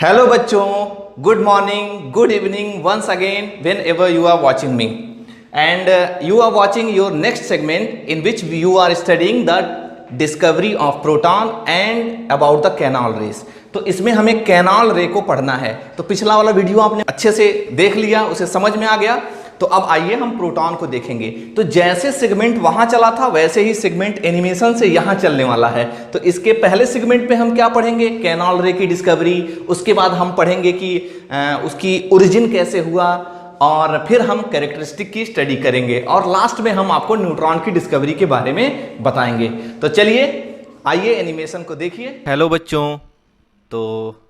Hello बच्चों, good morning, good evening once again whenever you are watching me. And you are watching your next segment in which you are studying the discovery of proton and about the canal rays. तो इसमें हमें canal रे को पढ़ना है। तो पिछला वाला वीडियो आपने अच्छे से देख लिया, उसे समझ में आ गया। तो अब आइए हम प्रोटॉन को देखेंगे। तो जैसे सेगमेंट वहां चला था वैसे ही सेगमेंट एनिमेशन से यहां चलने वाला है। तो इसके पहले सेगमेंट पे हम क्या पढ़ेंगे? कैनाल रे की डिस्कवरी। उसके बाद हम पढ़ेंगे कि उसकी ओरिजिन कैसे हुआ, और फिर हम कैरेक्टरिस्टिक की स्टडी करेंगे, और लास्ट में हम आपको न्यूट्रॉन की डिस्कवरी के बारे में बताएंगे। तो चलिए आइए एनिमेशन को देखिए। हेलो बच्चों, तो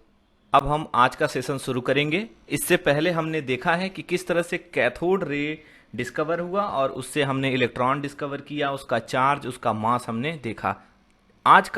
अब हम आज का सेशन शुरू करेंगे। इससे पहले हमने देखा है कि किस तरह से कैथोड रे डिस्कवर हुआ और उससे हमने इलेक्ट्रॉन डिस्कवर किया, उसका चार्ज, उसका मास हमने देखा। आज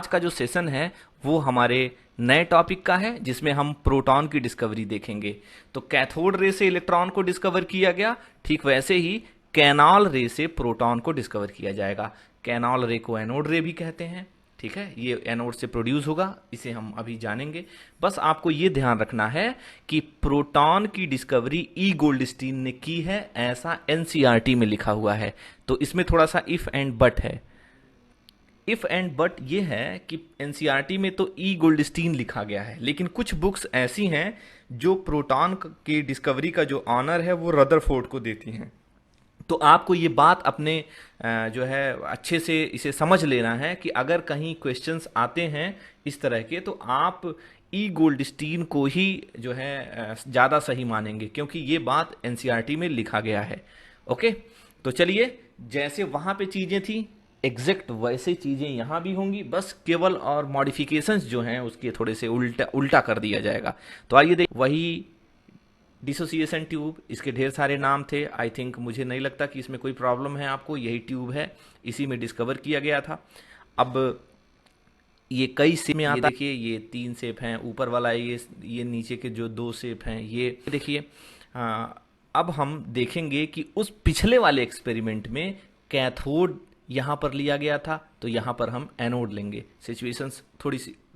का जो सेशन है वो हमारे नए टॉपिक का है, जिसमें हम प्रोटॉन की डिस्कवरी देखेंगे। तो कैथोड रे से इलेक्ट्रॉन को डिस्कवर किया गया, ठीक वैसे ही कैनाल रे से प्रोटॉन को डिस्कवर किया जाएगा। कैनाल रे को एनोड रे भी कहते हैं, ठीक है। ये एनोड से प्रोड्यूस होगा, इसे हम अभी जानेंगे। बस आपको ये ध्यान रखना है कि प्रोटॉन की डिस्कवरी ई गोल्डस्टीन ने की है, ऐसा एनसीईआरटी में लिखा हुआ है। तो इसमें थोड़ा सा इफ एंड बट है। इफ एंड बट ये है कि एनसीईआरटी में तो ई गोल्डस्टीन लिखा गया है, लेकिन कुछ बुक्स ऐसी हैं जो प्रोटॉन की डिस्कवरी का जो ऑनर है वो रदरफोर्ड को देती हैं। तो आपको ये बात अपने जो है अच्छे से इसे समझ लेना है कि अगर कहीं क्वेश्चंस आते हैं इस तरह के, तो आप ई गोल्डस्टीन को ही जो है ज़्यादा सही मानेंगे, क्योंकि ये बात एनसीईआरटी में लिखा गया है। ओके, तो चलिए, जैसे वहाँ पे चीज़ें थी एग्जैक्ट वैसे चीज़ें यहाँ भी होंगी, बस केवल और मॉडिफिकेशंस जो हैं उसके थोड़े से उल्टा कर दिया जाएगा। तो आइए देख, वही डिसोसिएशन ट्यूब, इसके ढेर सारे नाम थे। आई थिंक, मुझे नहीं लगता कि इसमें कोई प्रॉब्लम है आपको। यही ट्यूब है, इसी में डिस्कवर किया गया था। अब ये कई शेप में आता है। देखिए, ये 3 शेप हैं, ऊपर वाला ये नीचे के जो 2 शेप हैं, ये देखिए। अब हम देखेंगे कि उस पिछले वाले एक्सपेरिमेंट में कैथोड यहाँ पर लिया गया था, तो यहाँ पर हम एनोड लेंगे। सिचुएशंस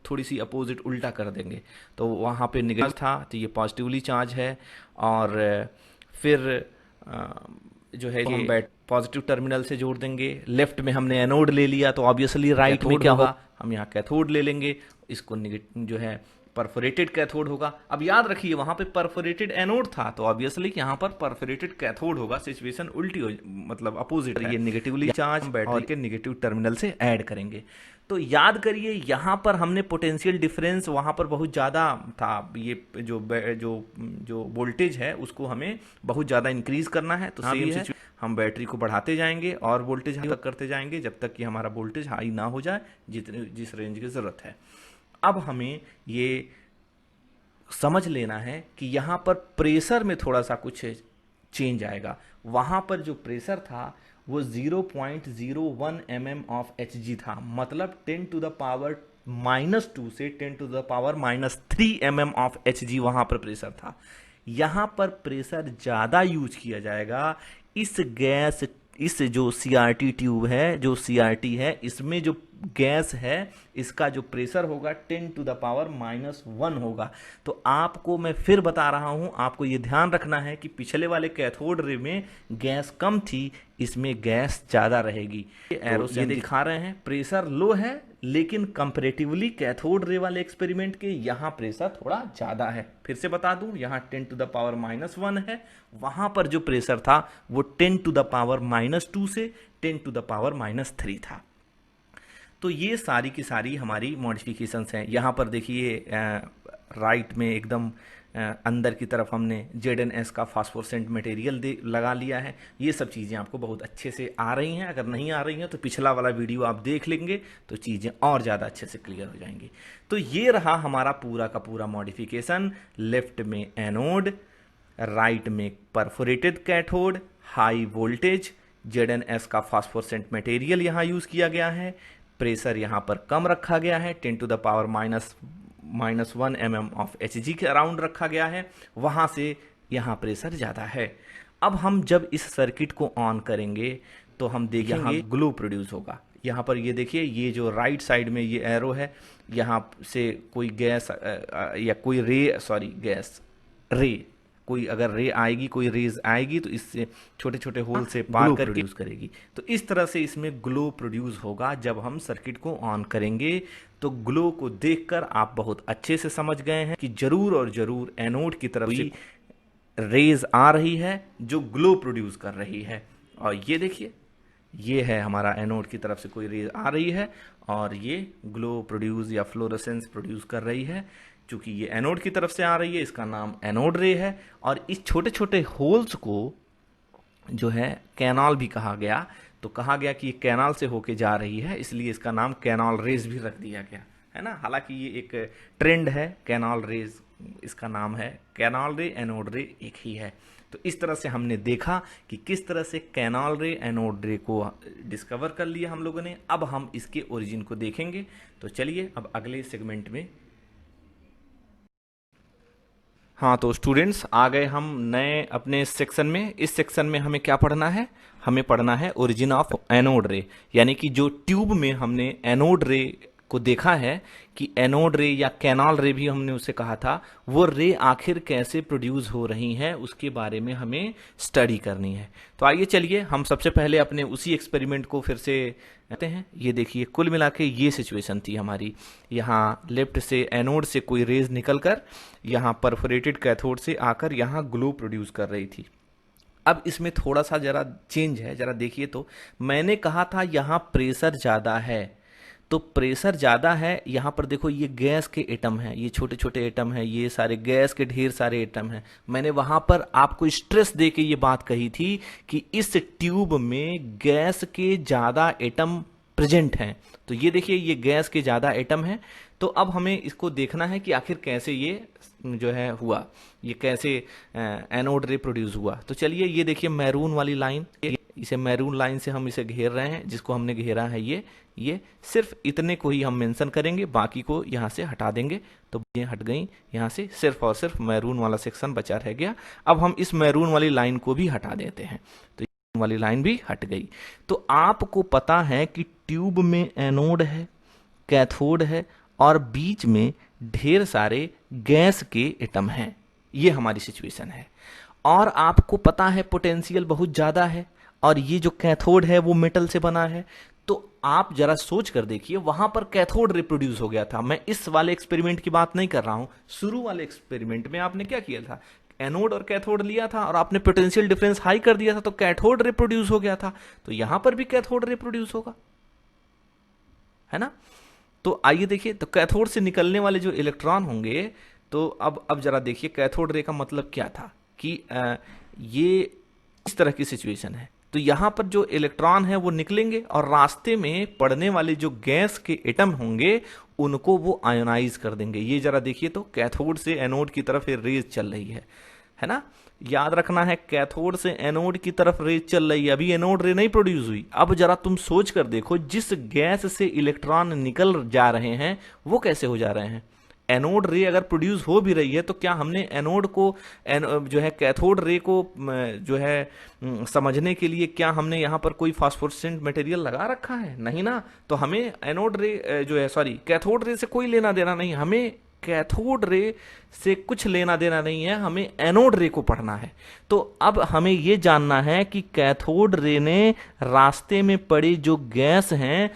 थोड़ी सी अपोजिट उल्टा कर देंगे। तो वहाँ पे नेगेटिव था, तो ये पॉजिटिवली चार्ज है। और फिर जो है हम पॉजिटिव टर्मिनल से जोड़ देंगे। लेफ्ट में हमने एनोड ले लिया, तो ऑब्वियसली राइट में क्या होगा, हम यहाँ कैथोड ले लेंगे। इसको जो है परफोरेटेड कैथोड होगा। अब याद रखिए, वहाँ पे परफोरेटेड एनोड था, तो ऑब्वियसली यहाँ पर परफोरेटेड कैथोड होगा। सिचुएशन उल्टी हो, मतलब अपोजिट। ये नेगेटिवली चार्ज बैटरी के नेगेटिव टर्मिनल से ऐड करेंगे। तो याद करिए, यहाँ पर हमने पोटेंशियल डिफरेंस वहाँ पर बहुत ज़्यादा था। ये जो वोल्टेज है उसको हमें बहुत ज़्यादा इंक्रीज करना है। तो सेम है, हम बैटरी को बढ़ाते जाएंगे और वोल्टेज हाई तक करते जाएंगे जब तक कि हमारा वोल्टेज हाई ना हो जाए जिस रेंज की ज़रूरत है। अब हमें ये समझ लेना है कि यहाँ पर प्रेशर में थोड़ा सा कुछ चेंज आएगा। वहाँ पर जो प्रेशर था वो 0.01 mm ऑफ Hg था, मतलब 10 to the power -2 से 10 to the power -3 mm of Hg वहाँ पर प्रेशर था। यहाँ पर प्रेशर ज़्यादा यूज किया जाएगा। इस जो CRT ट्यूब है, जो CRT है, इसमें जो गैस है, इसका जो प्रेशर होगा 10 to the power -1 होगा। तो आपको मैं फिर बता रहा हूं, आपको ये ध्यान रखना है कि पिछले वाले कैथोड रे में गैस कम थी, इसमें गैस ज़्यादा रहेगी। एरो से दिखा रहे हैं प्रेशर लो है, लेकिन कंपैरेटिवली कैथोड रे वाले एक्सपेरिमेंट के यहाँ प्रेशर थोड़ा ज़्यादा है। फिर से बता दूं, यहाँ 10 to the power -1 है, वहाँ पर जो प्रेशर था वो 10 to the power -2 से 10 to the power -3 था। तो ये सारी की सारी हमारी मॉडिफिकेशंस हैं। यहाँ पर देखिए, राइट में एकदम अंदर की तरफ हमने ZnS का फास्फोरेसेंट मटेरियल लगा लिया है। ये सब चीज़ें आपको बहुत अच्छे से आ रही हैं। अगर नहीं आ रही हैं तो पिछला वाला वीडियो आप देख लेंगे, तो चीज़ें और ज़्यादा अच्छे से क्लियर हो जाएंगी। तो ये रहा हमारा पूरा का पूरा मॉडिफिकेशन। लेफ्ट में एनोड, राइट में perforated cathode, high voltage, ZnS का फास्फोरेसेंट मटेरियल यहाँ यूज़ किया गया है। प्रेशर यहाँ पर कम रखा गया है, 10 to the power -1 mm of Hg के अराउंड रखा गया है। वहाँ से यहाँ प्रेशर ज़्यादा है। अब हम जब इस सर्किट को ऑन करेंगे तो हम देखेंगे ग्लो प्रोड्यूस होगा। यहाँ पर ये देखिए, ये जो राइट साइड में ये एरो है, यहाँ से कोई गैस या कोई रे, सॉरी गैस, रे, कोई अगर रे आएगी, कोई रेज आएगी तो इससे छोटे छोटे होल से पार करके प्रोड्यूस करेगी। तो इस तरह से इसमें ग्लो प्रोड्यूस होगा। जब हम सर्किट को ऑन करेंगे तो ग्लो को देखकर आप बहुत अच्छे से समझ गए हैं कि जरूर और जरूर एनोड की तरफ से रेज आ रही है जो ग्लो प्रोड्यूस कर रही है। और ये देखिए, ये है हमारा एनोड की तरफ से कोई रेज आ रही है और ये ग्लो प्रोड्यूस या फ्लोरोसेंस प्रोड्यूस कर रही है। चूंकि ये एनोड की तरफ से आ रही है, इसका नाम एनोड रे है। और इस छोटे छोटे होल्स को जो है कैनाल भी कहा गया। तो कहा गया कि ये कैनाल से होके जा रही है, इसलिए इसका नाम कैनाल रेज भी रख दिया गया, है ना। हालांकि ये एक ट्रेंड है, कैनाल रेज इसका नाम है। कैनाल रे, एनोड रे एक ही है। तो इस तरह से हमने देखा कि किस तरह से कैनाल रे, एनोड रे को डिस्कवर कर लिया हम लोगों ने। अब हम इसके ओरिजिन को देखेंगे। तो चलिए अब अगले सेगमेंट में। हाँ तो स्टूडेंट्स, आ गए हम नए अपने सेक्शन में। इस सेक्शन में हमें क्या पढ़ना है? हमें पढ़ना है ओरिजिन ऑफ एनोड रे, यानी कि जो ट्यूब में हमने एनोड रे को देखा है कि एनोड रे या कैनाल रे भी हमने उसे कहा था, वो रे आखिर कैसे प्रोड्यूस हो रही हैं उसके बारे में हमें स्टडी करनी है। तो आइए चलिए हम सबसे पहले अपने उसी एक्सपेरिमेंट को फिर से करते हैं। ये देखिए, कुल मिला के ये सिचुएशन थी हमारी। यहाँ लेफ्ट से एनोड से कोई रेज निकलकर यहाँ परफोरेटेड कैथोड से आकर यहाँ ग्लो प्रोड्यूस कर रही थी। अब इसमें थोड़ा सा जरा चेंज है, जरा देखिए। तो मैंने कहा था यहाँ प्रेशर ज़्यादा है, तो प्रेशर ज़्यादा है। यहाँ पर देखो, ये गैस के एटम हैं, ये छोटे छोटे एटम हैं, ये सारे गैस के ढेर सारे एटम हैं। मैंने वहाँ पर आपको स्ट्रेस दे के ये बात कही थी कि इस ट्यूब में गैस के ज़्यादा एटम प्रेजेंट हैं। तो ये देखिए, ये गैस के ज़्यादा एटम हैं। तो अब हमें इसको देखना है कि आखिर कैसे ये जो है हुआ, ये कैसे एनोड रे प्रोड्यूस हुआ। तो चलिए, ये देखिए मैरून वाली लाइन, इसे मैरून लाइन से हम इसे घेर रहे हैं। जिसको हमने घेरा है ये सिर्फ इतने को ही हम मेंशन करेंगे, बाकी को यहाँ से हटा देंगे। तो ये हट गई यहाँ से, सिर्फ और सिर्फ मैरून वाला सेक्शन बचा रह गया। अब हम इस मैरून वाली लाइन को भी हटा देते हैं, तो वाली लाइन भी हट गई। तो आपको पता है कि ट्यूब में एनोड है, कैथोड है और बीच में ढेर सारे गैस के एटम हैं। ये हमारी सिचुएशन है। और आपको पता है पोटेंशियल बहुत ज़्यादा है और ये जो कैथोड है वो मेटल से बना है। तो आप जरा सोच कर देखिए, वहां पर कैथोड रिप्रोड्यूस हो गया था। मैं इस वाले एक्सपेरिमेंट की बात नहीं कर रहा हूं। शुरू वाले एक्सपेरिमेंट में आपने क्या किया था? एनोड और कैथोड लिया था और आपने पोटेंशियल डिफरेंस हाई कर दिया था, तो कैथोड रिप्रोड्यूस हो गया था। तो यहां पर भी कैथोड रिप्रोड्यूस होगा, है ना। तो आइए देखिए, तो कैथोड से निकलने वाले जो इलेक्ट्रॉन होंगे, तो अब जरा देखिए कैथोड रे का मतलब क्या था कि ये इस तरह की सिचुएशन है। तो यहां पर जो इलेक्ट्रॉन है वो निकलेंगे और रास्ते में पड़ने वाले जो गैस के एटम होंगे उनको वो आयोनाइज कर देंगे। ये जरा देखिए, तो कैथोड से एनोड की तरफ रेज चल रही है ना। याद रखना है, कैथोड से एनोड की तरफ रेज चल रही है, अभी एनोड रे नहीं प्रोड्यूस हुई। अब जरा तुम सोच कर देखो, जिस गैस से इलेक्ट्रॉन निकल जा रहे हैं वो कैसे हो जा रहे हैं। एनोड रे अगर प्रोड्यूस हो भी रही है तो क्या हमने एनोड को जो है कैथोड रे को जो है समझने के लिए क्या हमने यहाँ पर कोई फास्फोरेसेंट मटेरियल लगा रखा है? नहीं ना। तो हमें एनोड रे जो है, सॉरी कैथोड रे से कोई लेना देना नहीं। हमें कैथोड रे से कुछ लेना देना नहीं है, हमें एनोड रे को पढ़ना है। तो अब हमें ये जानना है कि कैथोड रे ने रास्ते में पड़ी जो गैस हैं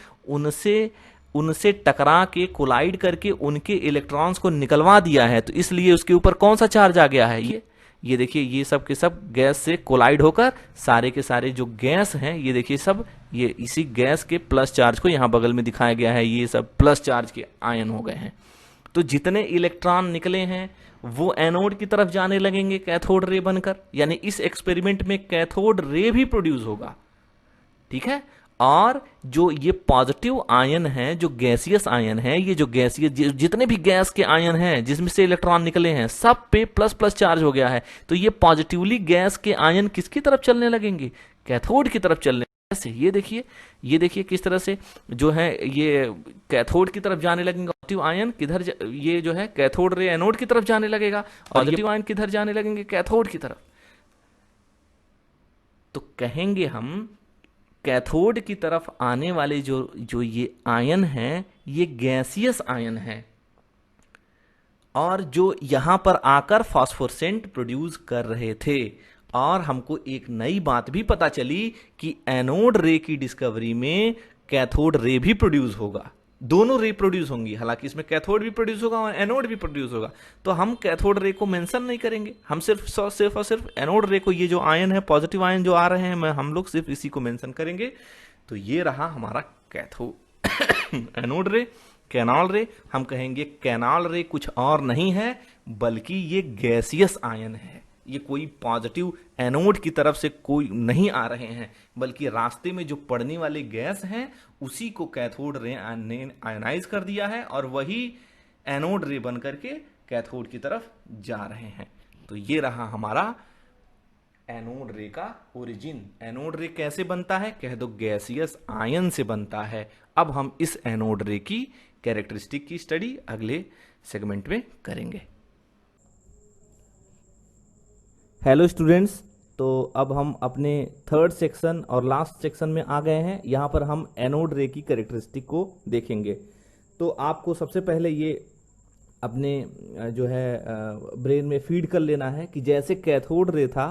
उनसे टकरा के कोलाइड करके उनके इलेक्ट्रॉन्स को निकलवा दिया है। तो इसलिए उसके ऊपर कौन सा चार्ज आ गया है? ये देखिए, ये सब के सब गैस से कोलाइड होकर सारे के सारे जो गैस हैं, ये देखिए सब ये इसी गैस के प्लस चार्ज को यहाँ बगल में दिखाया गया है, ये सब प्लस चार्ज के आयन हो गए हैं। तो जितने इलेक्ट्रॉन निकले हैं वो एनोड की तरफ जाने लगेंगे कैथोड रे बनकर, यानी इस एक्सपेरिमेंट में कैथोड रे भी प्रोड्यूस होगा, ठीक है। और जो ये पॉजिटिव आयन है, जो गैसियस आयन है, ये जो गैसियस जितने भी गैस के आयन हैं जिसमें से इलेक्ट्रॉन निकले हैं, सब पे प्लस प्लस चार्ज हो गया है। तो ये पॉजिटिवली गैस के आयन किसकी तरफ चलने लगेंगे? कैथोड की तरफ चलने से। ये देखिए किस तरह से जो है ये कैथोड की तरफ जाने लगेंगे। पॉजिटिव आयन किधर ये जो है कैथोड रे एनोड की तरफ जाने लगेगा, पॉजिटिव आयन किधर जाने लगेंगे? कैथोड की तरफ। तो कहेंगे हम कैथोड की तरफ आने वाले जो ये आयन हैं ये गैसियस आयन हैं, और जो यहाँ पर आकर फॉस्फोरेसेंट प्रोड्यूस कर रहे थे। और हमको एक नई बात भी पता चली कि एनोड रे की डिस्कवरी में कैथोड रे भी प्रोड्यूस होगा, दोनों रे प्रोड्यूस होंगी। हालांकि इसमें कैथोड भी प्रोड्यूस होगा और एनोड भी प्रोड्यूस होगा, तो हम कैथोड रे को मेंशन नहीं करेंगे, हम सिर्फ और सिर्फ एनोड रे को, ये जो आयन है पॉजिटिव आयन जो आ रहे हैं हम लोग सिर्फ इसी को मेंशन करेंगे। तो ये रहा हमारा कैथोड एनोड रे। कैनाल रे, हम कहेंगे कैनाल रे कुछ और नहीं है बल्कि ये गैसियस आयन है। ये कोई पॉजिटिव एनोड की तरफ से कोई नहीं आ रहे हैं, बल्कि रास्ते में जो पड़ने वाले गैस हैं उसी को कैथोड रे ने आयनाइज कर दिया है और वही एनोड रे बन करके कैथोड की तरफ जा रहे हैं। तो ये रहा हमारा एनोड रे का ओरिजिन। एनोड रे कैसे बनता है? कह दो गैसियस आयन से बनता है। अब हम इस एनोड रे की कैरेक्टरिस्टिक की स्टडी अगले सेगमेंट में करेंगे। हेलो स्टूडेंट्स, तो अब हम अपने थर्ड सेक्शन और लास्ट सेक्शन में आ गए हैं। यहाँ पर हम एनोड रे की कैरेक्टरिस्टिक को देखेंगे। तो आपको सबसे पहले ये अपने जो है ब्रेन में फीड कर लेना है कि जैसे कैथोड रे था,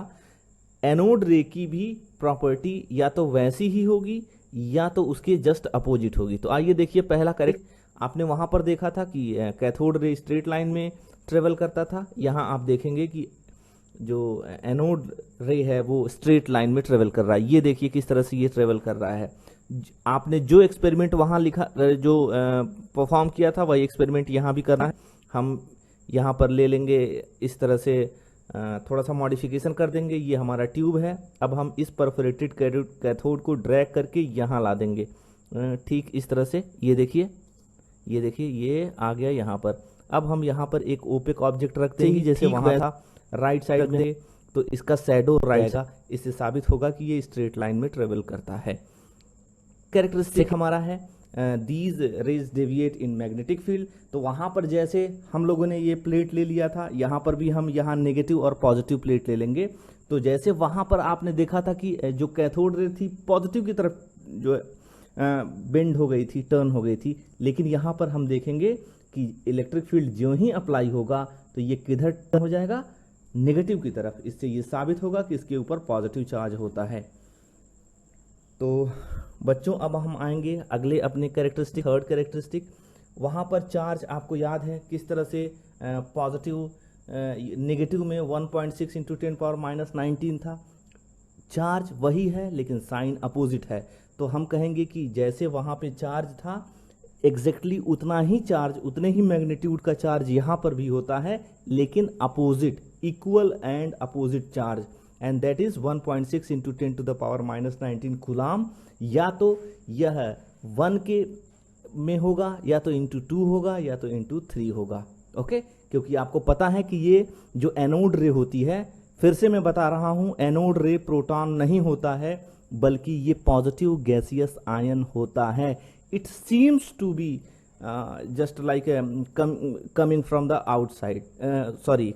एनोड रे की भी प्रॉपर्टी या तो वैसी ही होगी या तो उसके जस्ट अपोजिट होगी। तो आइए देखिए, पहला करेक्ट आपने वहाँ पर देखा था कि कैथोड रे स्ट्रेट लाइन में ट्रेवल करता था। यहाँ आप देखेंगे कि जो एनोड रे है वो स्ट्रेट लाइन में ट्रेवल कर रहा है। ये देखिए किस तरह से ये ट्रेवल कर रहा है। आपने जो एक्सपेरिमेंट वहाँ लिखा, जो परफॉर्म किया था, वही एक्सपेरिमेंट यहाँ भी करना है। हम यहाँ पर ले लेंगे इस तरह से, थोड़ा सा मॉडिफिकेशन कर देंगे। ये हमारा ट्यूब है। अब हम इस परफोरेटेड कैथोड को ड्रैग करके यहाँ ला देंगे, ठीक इस तरह से। ये देखिए ये आ गया यहाँ पर। अब हम यहाँ पर एक ओपेक ऑब्जेक्ट रखते हैं, जैसे वहाँ था राइट साइड में, तो इसका शैडो रहेगा। इससे साबित होगा कि ये स्ट्रेट लाइन में ट्रेवल करता है। कैरेक्टरिस्टिक हमारा है these raise deviate in magnetic field. तो वहाँ पर जैसे हम लोगों ने ये प्लेट ले लिया था, यहाँ पर भी हम यहाँ नेगेटिव और पॉजिटिव प्लेट ले लेंगे। तो जैसे वहाँ पर आपने देखा था कि जो कैथोड रे थी पॉजिटिव की तरफ जो बेंड हो गई थी, टर्न हो गई थी, लेकिन यहाँ पर हम देखेंगे कि इलेक्ट्रिक फील्ड ज्यों ही अप्लाई होगा तो ये किधर टर्न हो जाएगा? नेगेटिव की तरफ। इससे ये साबित होगा कि इसके ऊपर पॉजिटिव चार्ज होता है। तो बच्चों, अब हम आएंगे अगले अपने कैरेक्टरिस्टिक, थर्ड कैरेक्टरिस्टिक। वहाँ पर चार्ज आपको याद है किस तरह से पॉजिटिव नेगेटिव में 1.6 × 10⁻⁻19 था। चार्ज वही है लेकिन साइन अपोजिट है। तो हम कहेंगे कि जैसे वहाँ पे चार्ज था, एग्जैक्टली उतना ही चार्ज, उतने ही मैग्नीट्यूड का चार्ज यहाँ पर भी होता है, लेकिन opposite, equal and opposite charge, and that is 1.6 × 10⁻⁻19 coulomb. या तो यह 1 के में होगा, या तो इंटू 2 होगा, या तो इंटू 3 होगा। ओके, क्योंकि आपको पता है कि ये जो एनोड रे होती है, फिर से मैं बता रहा हूँ, एनोड रे प्रोटॉन नहीं होता है बल्कि ये पॉजिटिव गैसियस आयन होता है। It seems to be just like coming from the outside, sorry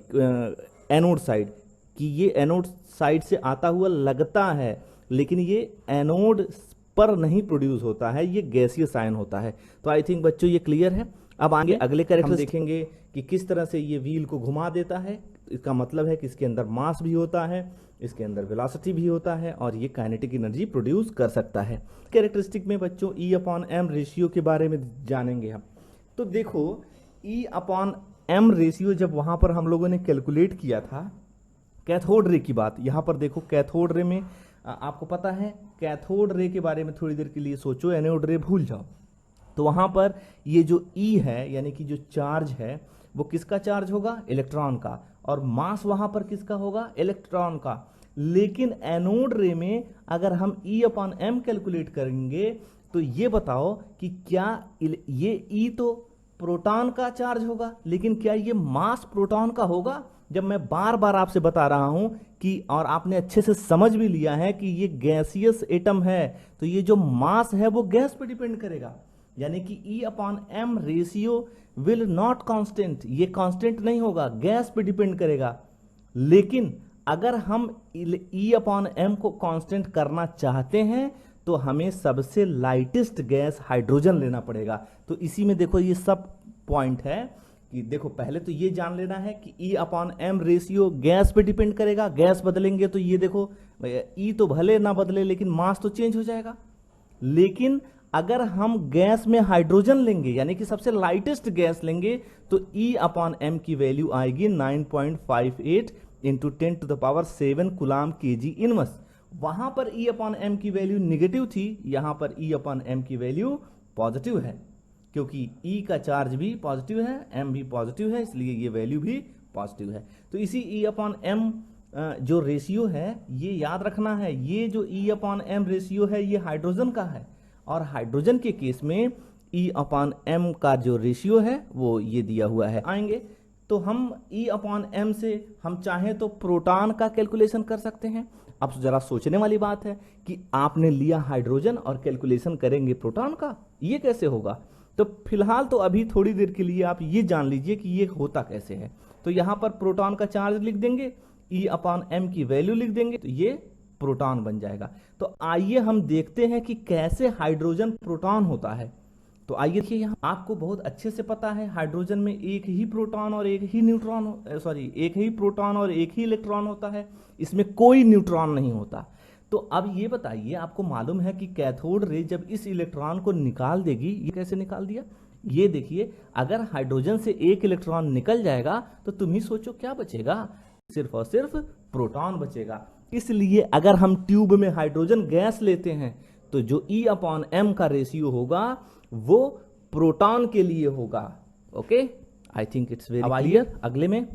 anode side, कि ये एनोड साइड से आता हुआ लगता है, लेकिन ये एनोड पर नहीं प्रोड्यूस होता है, ये गैसियस आयन होता है। तो आई थिंक बच्चों ये क्लियर है। अब आगे अगले कैरेक्टर देखेंगे कि किस तरह से ये व्हील को घुमा देता है। इसका मतलब है कि इसके अंदर मास भी होता है, इसके अंदर वेलोसिटी भी होता है, और ये काइनेटिक एनर्जी प्रोड्यूस कर सकता है। कैरेक्टरिस्टिक में बच्चों E/m रेशियो के बारे में जानेंगे हम। तो देखो, E/m रेशियो जब वहाँ पर हम लोगों ने कैलकुलेट किया था कैथोड रे की बात, यहाँ पर देखो कैथोड रे में आपको पता है, कैथोड रे के बारे में थोड़ी देर के लिए सोचो, एनोड रे भूल जाओ। तो वहाँ पर ये जो E है, यानी कि जो चार्ज है, वो किसका चार्ज होगा? इलेक्ट्रॉन का। और मास वहाँ पर किसका होगा? इलेक्ट्रॉन का। लेकिन एनोड रे में अगर हम E/m कैलकुलेट करेंगे तो ये बताओ कि क्या ये E तो प्रोटॉन का चार्ज होगा, लेकिन क्या ये मास प्रोटॉन का होगा? जब मैं बार बार आपसे बता रहा हूं कि, और आपने अच्छे से समझ भी लिया है कि ये गैसियस एटम है, तो ये जो मास है वो गैस पे डिपेंड करेगा। यानी कि E/m ratio will not constant, ये कांस्टेंट नहीं होगा, गैस पे डिपेंड करेगा। लेकिन अगर हम E/m को कांस्टेंट करना चाहते हैं तो हमें सबसे लाइटेस्ट गैस हाइड्रोजन लेना पड़ेगा। तो इसी में देखो ये सब पॉइंट है कि देखो पहले तो ये जान लेना है कि E upon M ratio gas पे डिपेंड करेगा। गैस बदलेंगे तो ये देखो E तो भले ना बदले लेकिन मास तो चेंज हो जाएगा। लेकिन अगर हम गैस में हाइड्रोजन लेंगे यानी कि सबसे लाइटेस्ट गैस लेंगे तो E अपॉन M की वैल्यू आएगी 9.58 इंटू 10⁻7 कूलाम kg इनवर्स। वहां पर E अपॉन M की वैल्यू निगेटिव थी, यहां पर E अपॉन M की वैल्यू पॉजिटिव है, क्योंकि E का चार्ज भी पॉजिटिव है, M भी पॉजिटिव है, इसलिए ये वैल्यू भी पॉजिटिव है। तो इसी E अपॉन M जो रेशियो है ये याद रखना है। ये जो E अपॉन M रेशियो है ये हाइड्रोजन का है, और हाइड्रोजन के केस में E अपॉन M का जो रेशियो है वो ये दिया हुआ है। आएंगे तो हम E अपॉन M से हम चाहें तो प्रोटॉन का कैलकुलेशन कर सकते हैं। अब जरा सोचने वाली बात है कि आपने लिया हाइड्रोजन और कैलकुलेशन करेंगे प्रोटॉन का, ये कैसे होगा? तो फिलहाल तो अभी थोड़ी देर के लिए आप ये जान लीजिए कि ये होता कैसे है। तो यहां पर प्रोटॉन का चार्ज लिख देंगे, E अपॉन M की वैल्यू लिख देंगे, तो ये प्रोटॉन बन जाएगा। तो आइए हम देखते हैं कि कैसे हाइड्रोजन प्रोटॉन होता है। तो आइए देखिए, यहाँ आपको बहुत अच्छे से पता है हाइड्रोजन में एक ही प्रोटॉन और एक ही न्यूट्रॉन एक ही प्रोटॉन और एक ही इलेक्ट्रॉन होता है, इसमें कोई न्यूट्रॉन नहीं होता। तो अब ये बताइए, आपको मालूम है कि कैथोड रे जब इस इलेक्ट्रॉन को निकाल देगी, ये कैसे निकाल दिया? ये देखिए, अगर हाइड्रोजन से एक इलेक्ट्रॉन निकल जाएगा तो तुम ही सोचो क्या बचेगा? सिर्फ और सिर्फ प्रोटॉन बचेगा। इसलिए अगर हम ट्यूब में हाइड्रोजन गैस लेते हैं तो जो E अपॉन M का रेशियो होगा वो प्रोटॉन के लिए होगा। Okay, I think it's very clear. अगले में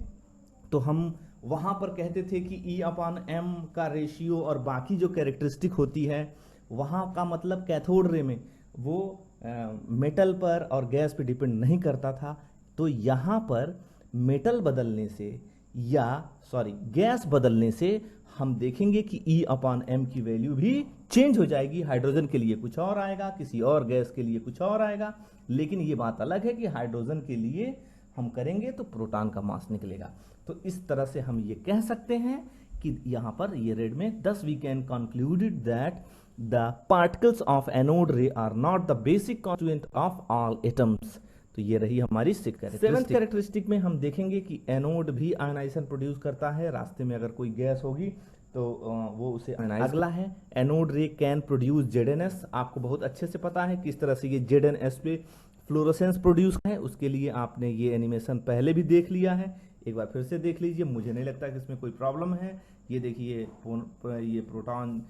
तो हम वहां पर कहते थे कि E अपॉन M का रेशियो और बाकी जो कैरेक्टरिस्टिक होती है वहां का मतलब कैथोड रे में वो मेटल पर और गैस पे डिपेंड नहीं करता था। तो यहां पर मेटल बदलने से या गैस बदलने से हम देखेंगे कि E अपॉन M की वैल्यू भी चेंज हो जाएगी। हाइड्रोजन के लिए कुछ और आएगा, किसी और गैस के लिए कुछ और आएगा, लेकिन ये बात अलग है कि हाइड्रोजन के लिए हम करेंगे तो प्रोटॉन का मास निकलेगा। तो इस तरह से हम ये कह सकते हैं कि यहाँ पर ये रेड में thus we can concluded that the particles of anode ray are not the basic constituent of all atoms। तो ये रही हमारी सेवेंथ कैरेक्टरिस्टिक में हम देखेंगे कि एनोड भी आयनाइजेशन प्रोड्यूस करता है। रास्ते में अगर कोई गैस होगी तो वो उसे आयनाइज। अगला है एनोड रे कैन प्रोड्यूस ZnS। आपको बहुत अच्छे से पता है किस तरह से ये ZnS पे फ्लोरोसेंस प्रोड्यूस है। उसके लिए आपने ये एनिमेशन पहले भी देख लिया है, एक बार फिर से देख लीजिए, मुझे नहीं लगता कि इसमें कोई प्रॉब्लम है। ये देखिए ये प्रोटॉन,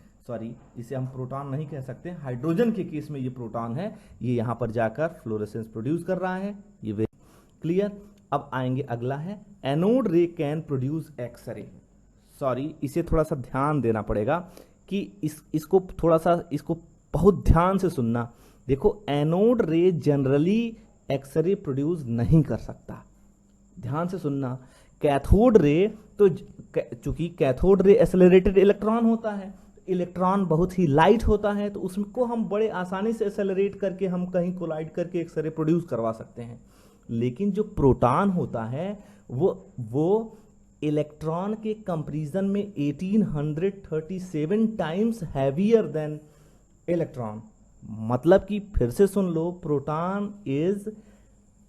इसे हम प्रोटॉन नहीं कह सकते, हाइड्रोजन के केस में ये प्रोटॉन है, ये यहाँ पर जाकर फ्लोरेसेंस प्रोड्यूस कर रहा है। ये वेरी क्लियर। अब आएंगे, अगला है एनोड रे कैन प्रोड्यूस एक्सरे। इसे थोड़ा सा ध्यान देना पड़ेगा कि इसको बहुत ध्यान से सुनना। देखो, एनोड रे जनरली एक्सरे प्रोड्यूस नहीं कर सकता, ध्यान से सुनना। कैथोड रे तो चूंकि कैथोड रे एक्सेलरेटेड इलेक्ट्रॉन होता है, इलेक्ट्रॉन बहुत ही लाइट होता है, तो उसको हम बड़े आसानी से एक्सेलरेट करके हम कहीं कोलाइड करके एक्सरे प्रोड्यूस करवा सकते हैं। लेकिन जो प्रोटॉन होता है वो इलेक्ट्रॉन के कंपैरिजन में 1837 टाइम्स हैवियर देन इलेक्ट्रॉन। मतलब कि फिर से सुन लो, proton is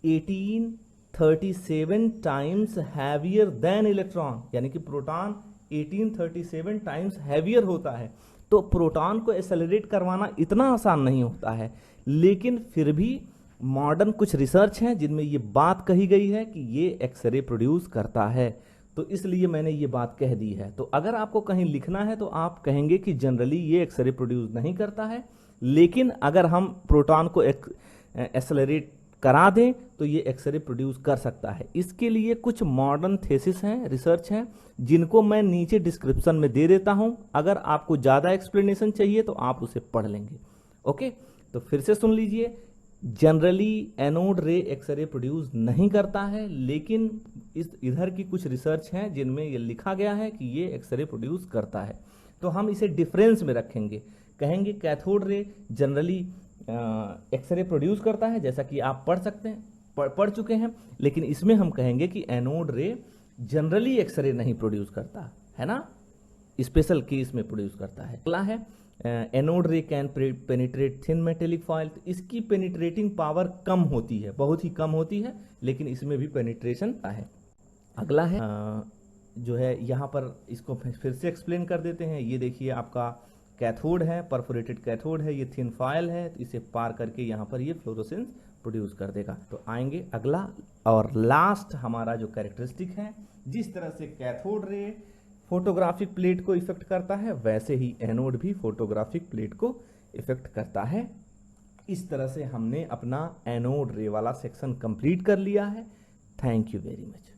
1837 times heavier than electron, यानी कि प्रोटॉन 1837 टाइम्स हैवियर होता है। तो प्रोटॉन को एक्सेलरेट करवाना इतना आसान नहीं होता है, लेकिन फिर भी मॉडर्न कुछ रिसर्च हैं जिनमें ये बात कही गई है कि ये एक्सरे प्रोड्यूस करता है, तो इसलिए मैंने ये बात कह दी है। तो अगर आपको कहीं लिखना है तो आप कहेंगे कि जनरली ये एक्सरे प्रोड्यूस नहीं करता है, लेकिन अगर हम प्रोटॉन को एक्सेलरेट करा दें तो ये एक्सरे प्रोड्यूस कर सकता है। इसके लिए कुछ मॉडर्न थेसिस हैं, रिसर्च हैं, जिनको मैं नीचे डिस्क्रिप्शन में दे देता हूं। अगर आपको ज़्यादा एक्सप्लेनेशन चाहिए तो आप उसे पढ़ लेंगे। ओके, तो फिर से सुन लीजिए, जनरली एनोड रे एक्सरे प्रोड्यूस नहीं करता है, लेकिन इधर की कुछ रिसर्च हैं जिनमें ये लिखा गया है कि ये एक्सरे प्रोड्यूस करता है। तो हम इसे डिफरेंस में रखेंगे, कहेंगे cathode ray generally x ray produce करता है, जैसा कि आप पढ़ सकते हैं, पढ़ चुके हैं, लेकिन इसमें हम कहेंगे कि एनोड रे जनरली एक्सरे नहीं प्रोड्यूस करता है ना। स्पेशल केस में प्रोड्यूस करता है। अगला है एनोड रे can penetrate thin metallic foil. इसकी पेनिट्रेटिंग पावर कम होती है, बहुत ही कम होती है, लेकिन इसमें भी पेनिट्रेशन है। अगला है जो है यहाँ पर इसको फिर से एक्सप्लेन कर देते हैं। ये देखिए आपका कैथोड है, परफोरेटेड कैथोड है, ये थिन फॉयल है, तो इसे पार करके यहाँ पर ये फ्लोरोसेंस प्रोड्यूस कर देगा। तो आएंगे अगला और लास्ट हमारा जो कैरेक्टरिस्टिक है, जिस तरह से कैथोड रे फोटोग्राफिक प्लेट को इफेक्ट करता है, वैसे ही एनोड भी फोटोग्राफिक प्लेट को इफेक्ट करता है। इस तरह से हमने अपना एनोड रे वाला सेक्शन कंप्लीट कर लिया है। Thank you very much.